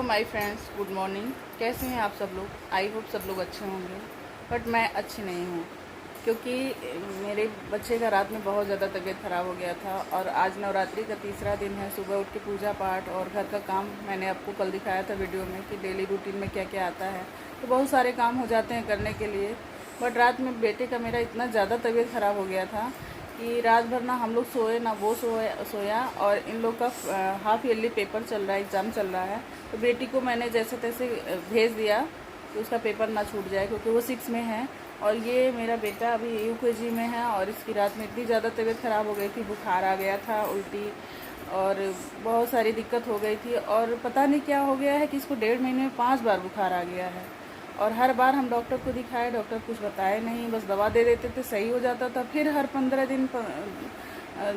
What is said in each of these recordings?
My friends, good morning. कैसे हैं आप सब लोग? आई होप सब लोग अच्छे होंगे, बट मैं अच्छी नहीं हूँ क्योंकि मेरे बच्चे का रात में बहुत ज़्यादा तबीयत ख़राब हो गया था। और आज नवरात्रि का तीसरा दिन है। सुबह उठ के पूजा पाठ और घर का काम मैंने आपको कल दिखाया था वीडियो में कि डेली रूटीन में क्या क्या आता है। तो बहुत सारे काम हो जाते हैं करने के लिए, बट रात में बेटे का मेरा इतना ज़्यादा तबीयत ख़राब हो गया था कि रात भर ना हम लोग सोए ना वो सोया। और इन लोग का हाफ़ ईयरली पेपर चल रहा है, एग्ज़ाम चल रहा है। तो बेटी को मैंने जैसे तैसे भेज दिया कि उसका पेपर ना छूट जाए क्योंकि वो 6 में है और ये मेरा बेटा अभी UKG में है। और इसकी रात में इतनी ज़्यादा तबीयत ख़राब हो गई थी, बुखार आ गया था, उल्टी और बहुत सारी दिक्कत हो गई थी। और पता नहीं क्या हो गया है कि इसको 1.5 महीने में 5 बार बुखार आ गया है। और हर बार हम डॉक्टर को दिखाए, डॉक्टर कुछ बताए नहीं, बस दवा दे देते थे, सही हो जाता था। फिर हर 15 दिन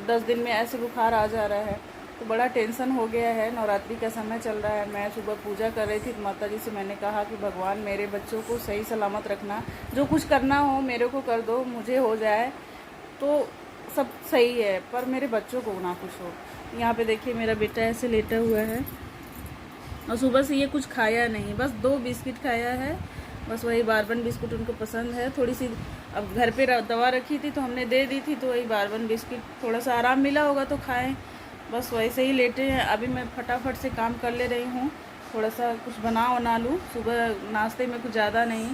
10 दिन में ऐसे बुखार आ जा रहा है। तो बड़ा टेंशन हो गया है। नवरात्रि का समय चल रहा है। मैं सुबह पूजा कर रही थी तो माता जी से मैंने कहा कि भगवान मेरे बच्चों को सही सलामत रखना, जो कुछ करना हो मेरे को कर दो, मुझे हो जाए तो सब सही है, पर मेरे बच्चों को ना कुछ हो। यहाँ पे देखिए मेरा बेटा ऐसे लेटा हुआ है और सुबह से ये कुछ खाया नहीं, बस 2 बिस्किट खाया है। बस वही बारबन बिस्कुट उनको पसंद है। थोड़ी सी अब घर पे दवा रखी थी तो हमने दे दी थी, तो वही बारबन बिस्किट, थोड़ा सा आराम मिला होगा तो खाएं। बस वैसे ही लेटे हैं। अभी मैं फटाफट से काम कर ले रही हूँ, थोड़ा सा कुछ बना लूँ। सुबह नाश्ते में कुछ ज़्यादा नहीं।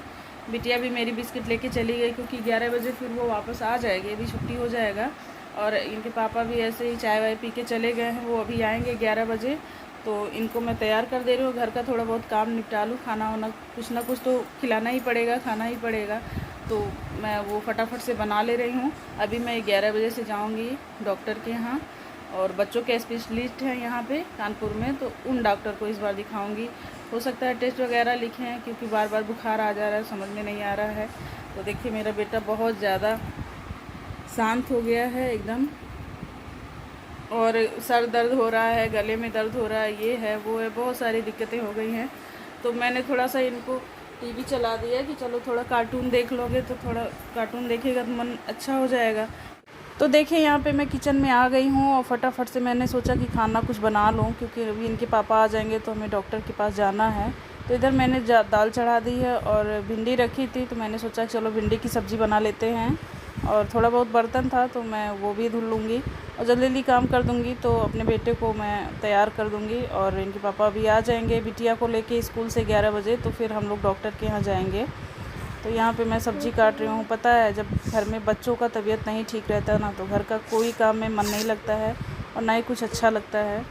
बिटिया भी मेरी बिस्किट लेके चली गई क्योंकि 11 बजे फिर वो वापस आ जाएगी, अभी छुट्टी हो जाएगा। और इनके पापा भी ऐसे ही चाय वाय पी के चले गए हैं, वो अभी आएंगे 11 बजे। तो इनको मैं तैयार कर दे रही हूँ, घर का थोड़ा बहुत काम निपटा लूँ। खाना वाना कुछ ना कुछ तो खिलाना ही पड़ेगा, खाना ही पड़ेगा। तो मैं वो फटाफट से बना ले रही हूँ। अभी मैं 11 बजे से जाऊँगी डॉक्टर के यहाँ, और बच्चों के स्पेशलिस्ट हैं यहाँ पे कानपुर में, तो उन डॉक्टर को इस बार दिखाऊंगी। हो सकता है टेस्ट वगैरह लिखे हैं क्योंकि बार बार बुखार आ जा रहा है, समझ में नहीं आ रहा है। तो देखिए मेरा बेटा बहुत ज़्यादा शांत हो गया है एकदम, और सर दर्द हो रहा है, गले में दर्द हो रहा है, ये है वो है, बहुत सारी दिक्कतें हो गई हैं। तो मैंने थोड़ा सा इनको टीवी चला दिया कि चलो थोड़ा कार्टून देख लोगे, तो थोड़ा कार्टून देखेगा तो मन अच्छा हो जाएगा। तो देखिए यहाँ पे मैं किचन में आ गई हूँ और फटाफट से मैंने सोचा कि खाना कुछ बना लूँ क्योंकि अभी इनके पापा आ जाएंगे तो हमें डॉक्टर के पास जाना है। तो इधर मैंने दाल चढ़ा दी है और भिंडी रखी थी, तो मैंने सोचा चलो भिंडी की सब्ज़ी बना लेते हैं। और थोड़ा बहुत बर्तन था तो मैं वो भी धुल लूँगी और जल्दी जल्दी काम कर दूँगी। तो अपने बेटे को मैं तैयार कर दूँगी और इनके पापा भी आ जाएंगे बिटिया को लेके स्कूल से 11 बजे, तो फिर हम लोग डॉक्टर के यहाँ जाएंगे। तो यहाँ पे मैं सब्ज़ी काट रही हूँ। पता है जब घर में बच्चों का तबीयत नहीं ठीक रहता ना, तो घर का कोई काम में मन नहीं लगता है और ना ही कुछ अच्छा लगता है।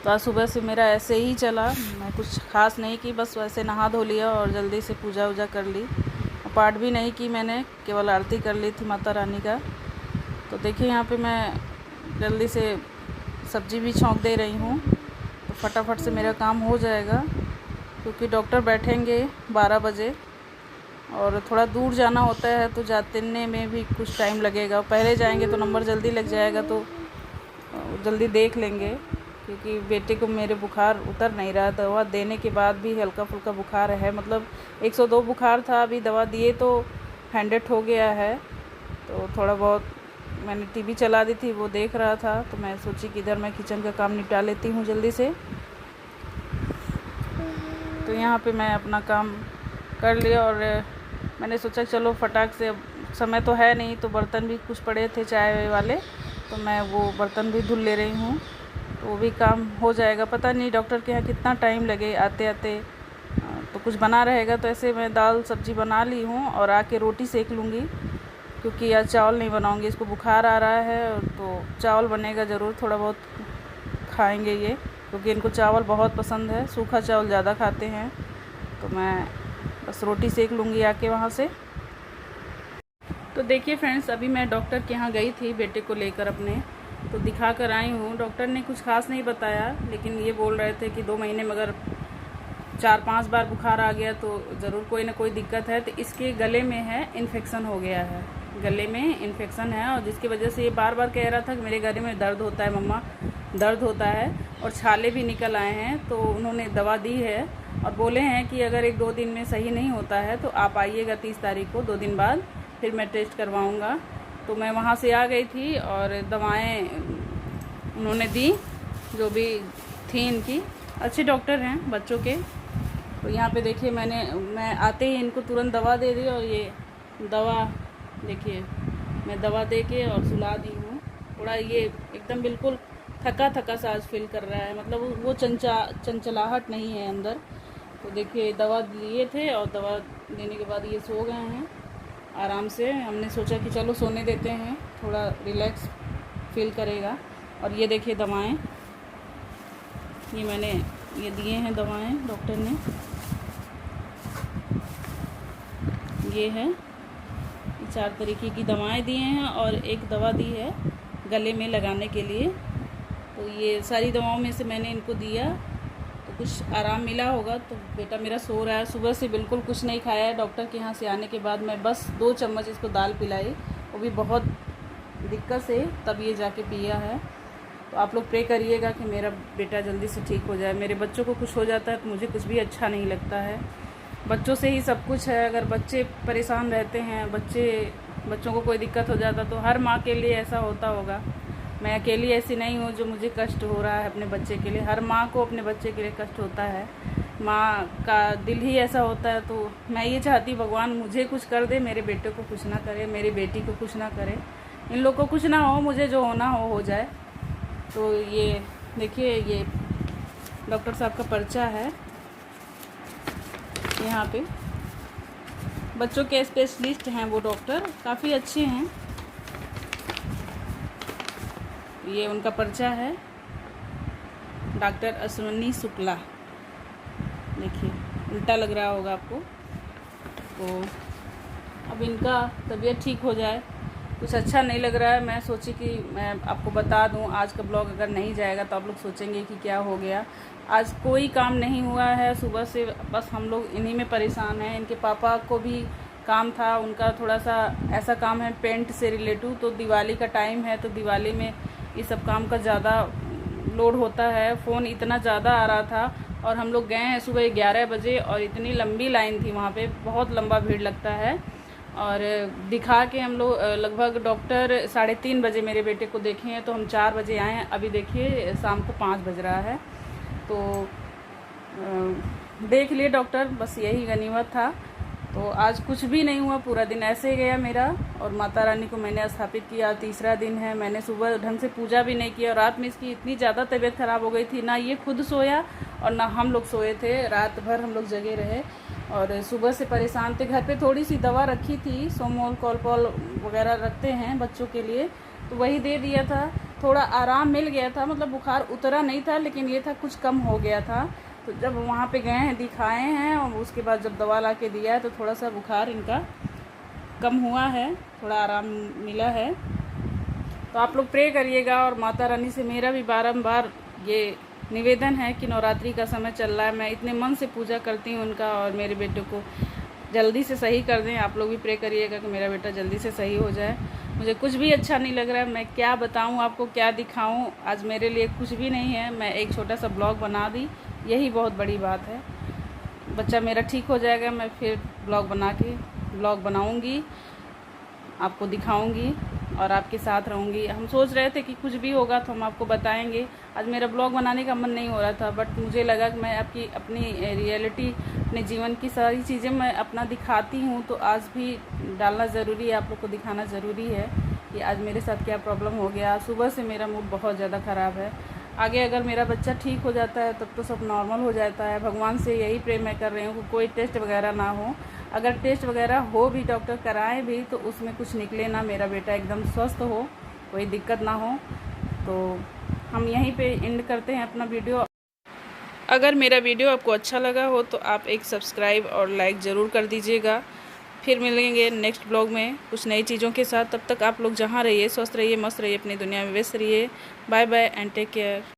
तो आज सुबह से मेरा ऐसे ही चला, मैं कुछ खास नहीं की, बस वैसे नहा धो लिया और जल्दी से पूजा वूजा कर ली। पाठ भी नहीं की मैंने, केवल आरती कर ली थी माता रानी का। तो देखिए यहाँ पे मैं जल्दी से सब्ज़ी भी छौंक दे रही हूँ, तो फटाफट से मेरा काम हो जाएगा क्योंकि डॉक्टर बैठेंगे 12 बजे और थोड़ा दूर जाना होता है तो जाने में भी कुछ टाइम लगेगा। पहले जाएंगे तो नंबर जल्दी लग जाएगा, तो जल्दी देख लेंगे क्योंकि बेटे को मेरे बुखार उतर नहीं रहा। दवा देने के बाद भी हल्का फुल्का बुखार है, मतलब 102 बुखार था, अभी दवा दिए तो 100 हो गया है। तो थोड़ा बहुत मैंने टीवी चला दी थी, वो देख रहा था, तो मैं सोची कि इधर मैं किचन का काम निपटा लेती हूँ जल्दी से। तो यहाँ पे मैं अपना काम कर लिया और मैंने सोचा चलो फटाक से, अब समय तो है नहीं, तो बर्तन भी कुछ पड़े थे चाय वाले, तो मैं वो बर्तन भी धुल ले रही हूँ, तो वो भी काम हो जाएगा। पता नहीं डॉक्टर के यहाँ कितना टाइम लगे आते आते। तो कुछ बना रहेगा, तो ऐसे मैं दाल सब्ज़ी बना ली हूँ और आके रोटी सेक लूँगी क्योंकि आज चावल नहीं बनाऊँगी। इसको बुखार आ रहा है तो चावल बनेगा ज़रूर, थोड़ा बहुत खाएँगे ये क्योंकि इनको चावल बहुत पसंद है, सूखा चावल ज़्यादा खाते हैं। तो मैं बस रोटी सेक लूँगी आके वहाँ से। तो देखिए फ्रेंड्स, अभी मैं डॉक्टर के यहाँ गई थी बेटे को लेकर अपने, तो दिखा कर आई हूँ। डॉक्टर ने कुछ खास नहीं बताया, लेकिन ये बोल रहे थे कि 2 महीने में अगर 4-5 बार बुखार आ गया तो ज़रूर कोई ना कोई दिक्कत है। तो इसके गले में है, इन्फेक्शन हो गया है, गले में इन्फेक्शन है, और जिसकी वजह से ये बार बार कह रहा था कि मेरे गले में दर्द होता है मम्मा, दर्द होता है, और छाले भी निकल आए हैं। तो उन्होंने दवा दी है और बोले हैं कि अगर 1-2 दिन में सही नहीं होता है तो आप आइएगा 30 तारीख को, 2 दिन बाद, फिर मैं टेस्ट करवाऊँगा। तो मैं वहाँ से आ गई थी और दवाएं उन्होंने दी जो भी थी इनकी, अच्छे डॉक्टर हैं बच्चों के। तो यहाँ पे देखिए मैं आते ही इनको तुरंत दवा दे दी, और ये दवा देखिए मैं दवा दे के और सुला दी हूँ। थोड़ा ये एकदम बिल्कुल थका थका सा आज फील कर रहा है, मतलब वो चंचलाहट नहीं है अंदर। तो देखिए दवा लिए थे और दवा देने के बाद ये सो गए हैं आराम से। हमने सोचा कि चलो सोने देते हैं, थोड़ा रिलैक्स फील करेगा। और ये देखिए दवाएं, ये मैंने ये दिए हैं दवाएं डॉक्टर ने, ये है 4 तरीके की दवाएं दिए हैं और एक दवा दी है गले में लगाने के लिए। तो ये सारी दवाओं में से मैंने इनको दिया तो कुछ आराम मिला होगा। तो बेटा मेरा सो रहा है, सुबह से बिल्कुल कुछ नहीं खाया है। डॉक्टर के यहाँ से आने के बाद मैं बस 2 चम्मच इसको दाल पिलाई, वो भी बहुत दिक्कत से, तब ये जाके पिया है। तो आप लोग प्रे करिएगा कि मेरा बेटा जल्दी से ठीक हो जाए। मेरे बच्चों को कुछ हो जाता है तो मुझे कुछ भी अच्छा नहीं लगता है। बच्चों से ही सब कुछ है। अगर बच्चे परेशान रहते हैं, बच्चों को कोई दिक्कत हो जाता तो हर माँ के लिए ऐसा होता होगा। मैं अकेली ऐसी नहीं हूँ जो मुझे कष्ट हो रहा है अपने बच्चे के लिए। हर माँ को अपने बच्चे के लिए कष्ट होता है, माँ का दिल ही ऐसा होता है। तो मैं ये चाहती भगवान मुझे कुछ कर दे, मेरे बेटे को कुछ ना करे, मेरी बेटी को कुछ ना करे, इन लोग को कुछ ना हो, मुझे जो होना हो जाए। तो ये देखिए ये डॉक्टर साहब का पर्चा है। यहाँ पे बच्चों के स्पेशलिस्ट हैं वो डॉक्टर, काफ़ी अच्छे हैं। ये उनका पर्चा है, डॉक्टर अश्विनी शुक्ला। देखिए उल्टा लग रहा होगा आपको। तो अब इनका तबीयत ठीक हो जाए, कुछ अच्छा नहीं लग रहा है। मैं सोची कि मैं आपको बता दूं। आज का ब्लॉग अगर नहीं जाएगा तो आप लोग सोचेंगे कि क्या हो गया। आज कोई काम नहीं हुआ है सुबह से, बस हम लोग इन्हीं में परेशान हैं। इनके पापा को भी काम था, उनका थोड़ा सा ऐसा काम है पेंट से रिलेटेड। तो दिवाली का टाइम है तो दिवाली में ये सब काम का ज़्यादा लोड होता है। फ़ोन इतना ज़्यादा आ रहा था और हम लोग गए हैं सुबह 11 बजे और इतनी लंबी लाइन थी वहाँ पे, बहुत लंबा भीड़ लगता है। और दिखा के हम लोग लगभग डॉक्टर 3:30 बजे मेरे बेटे को देखे हैं, तो हम 4 बजे आए हैं। अभी देखिए शाम को 5 बज रहा है। तो देख लिए डॉक्टर, बस यही गनीमत था। तो आज कुछ भी नहीं हुआ, पूरा दिन ऐसे ही गया मेरा। और माता रानी को मैंने स्थापित किया, तीसरा दिन है। मैंने सुबह ढंग से पूजा भी नहीं किया और रात में इसकी इतनी ज़्यादा तबीयत ख़राब हो गई थी, ना ये खुद सोया और ना हम लोग सोए थे। रात भर हम लोग जगे रहे और सुबह से परेशान थे। घर पे थोड़ी सी दवा रखी थी, सोमोल कॉलपॉल वगैरह रखते हैं बच्चों के लिए, तो वही दे दिया था। थोड़ा आराम मिल गया था, मतलब बुखार उतरा नहीं था, लेकिन ये था कुछ कम हो गया था। तो जब वहाँ पे गए हैं, दिखाए हैं और उसके बाद जब दवा ला के दिया है तो थोड़ा सा बुखार इनका कम हुआ है, थोड़ा आराम मिला है। तो आप लोग प्रे करिएगा। और माता रानी से मेरा भी बारंबार ये निवेदन है कि नवरात्रि का समय चल रहा है, मैं इतने मन से पूजा करती हूँ उनका, और मेरे बेटे को जल्दी से सही कर दें। आप लोग भी प्रे करिएगा कि मेरा बेटा जल्दी से सही हो जाए। मुझे कुछ भी अच्छा नहीं लग रहा है, मैं क्या बताऊं आपको, क्या दिखाऊं। आज मेरे लिए कुछ भी नहीं है, मैं एक छोटा सा ब्लॉग बना दी, यही बहुत बड़ी बात है। बच्चा मेरा ठीक हो जाएगा, मैं फिर ब्लॉग बनाऊंगी, आपको दिखाऊंगी और आपके साथ रहूंगी। हम सोच रहे थे कि कुछ भी होगा तो हम आपको बताएंगे। आज मेरा ब्लॉग बनाने का मन नहीं हो रहा था, बट मुझे लगा कि मैं आपकी अपनी रियलिटी, अपने जीवन की सारी चीज़ें मैं अपना दिखाती हूँ, तो आज भी डालना ज़रूरी है, आप लोग को दिखाना ज़रूरी है कि आज मेरे साथ क्या प्रॉब्लम हो गया। सुबह से मेरा मूड बहुत ज़्यादा ख़राब है। आगे अगर मेरा बच्चा ठीक हो जाता है तब तो सब नॉर्मल हो जाता है। भगवान से यही प्रे मैं कर रही हूँ कि कोई टेस्ट वगैरह ना हो। अगर टेस्ट वगैरह हो भी, डॉक्टर कराएं भी, तो उसमें कुछ निकले ना, मेरा बेटा एकदम स्वस्थ हो, कोई दिक्कत ना हो। तो हम यहीं पे एंड करते हैं अपना वीडियो। अगर मेरा वीडियो आपको अच्छा लगा हो तो आप एक सब्सक्राइब और लाइक ज़रूर कर दीजिएगा। फिर मिलेंगे नेक्स्ट ब्लॉग में कुछ नई चीज़ों के साथ। तब तक आप लोग जहाँ रहिए, स्वस्थ रहिए, मस्त रहिए, अपनी दुनिया में व्यस्त रहिए। Bye bye and take care.